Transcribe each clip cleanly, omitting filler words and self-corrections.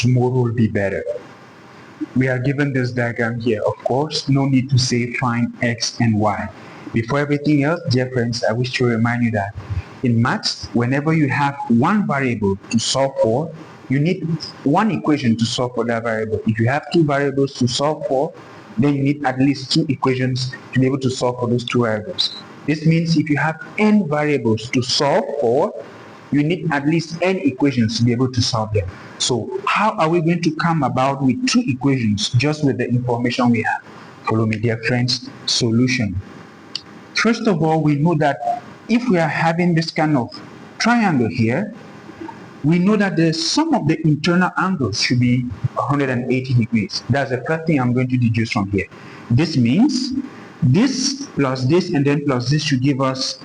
tomorrow will be better. We are given this diagram here. Of course, no need to say find x and y. Before everything else, dear friends, I wish to remind you that in maths, whenever you have one variable to solve for, you need one equation to solve for that variable. If you have two variables to solve for, then you need at least two equations to be able to solve for those two variables. This means if you have n variables to solve for, you need at least n equations to be able to solve them. So how are we going to come about with two equations just with the information we have? Follow me, dear friends. Solution. First of all, we know that if we are having this kind of triangle here, we know that the sum of the internal angles should be 180 degrees. That's the first thing I'm going to deduce from here. This means this plus this and then plus this should give us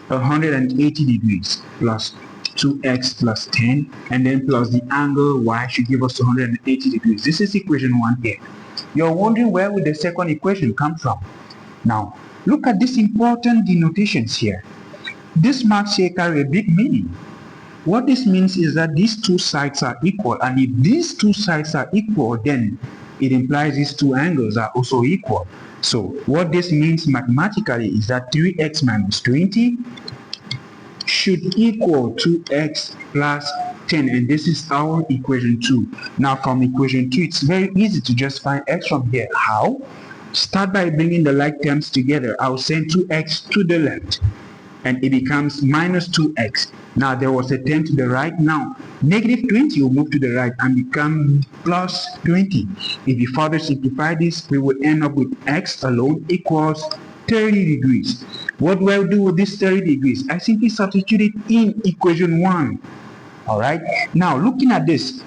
180 degrees plus 2x plus 10 and then plus the angle y should give us 180 degrees. This is equation 1 here. You're wondering where would the second equation come from? Now, look at these important denotations here. This marks here carry a big meaning. What this means is that these two sides are equal, and if these two sides are equal, then it implies these two angles are also equal. So what this means mathematically is that 3x minus 20 should equal 2x plus 10, and this is our equation 2. Now from equation 2, it's very easy to just find x from here. How? Start by bringing the like terms together. I'll send 2x to the left, and it becomes minus 2x. Now there was a 10 to the right. Now negative 20 will move to the right and become plus 20. If you further simplify this, we will end up with x alone equals 30 degrees. What do I do with this 30 degrees? I simply substitute it in equation 1. Alright, now looking at this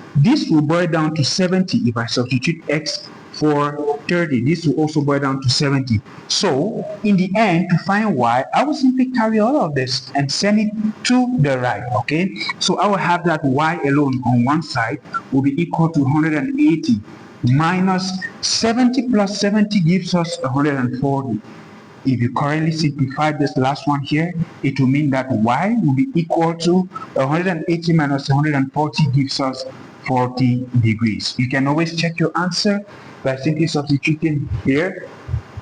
will boil down to 70 if I substitute x for 30. This will also boil down to 70. So in the end, to find y, I will simply carry all of this and send it to the right. Okay, so I will have that y alone on one side will be equal to 180 minus 70 plus 70 gives us 140. If you currently simplify this last one here, it will mean that y will be equal to 180 minus 140 gives us 40 degrees. You can always check your answer by simply substituting here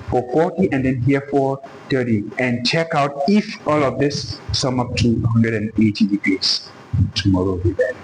for 40 and then here for 30, and check out if all of this sum up to 180 degrees. Tomorrow will be better.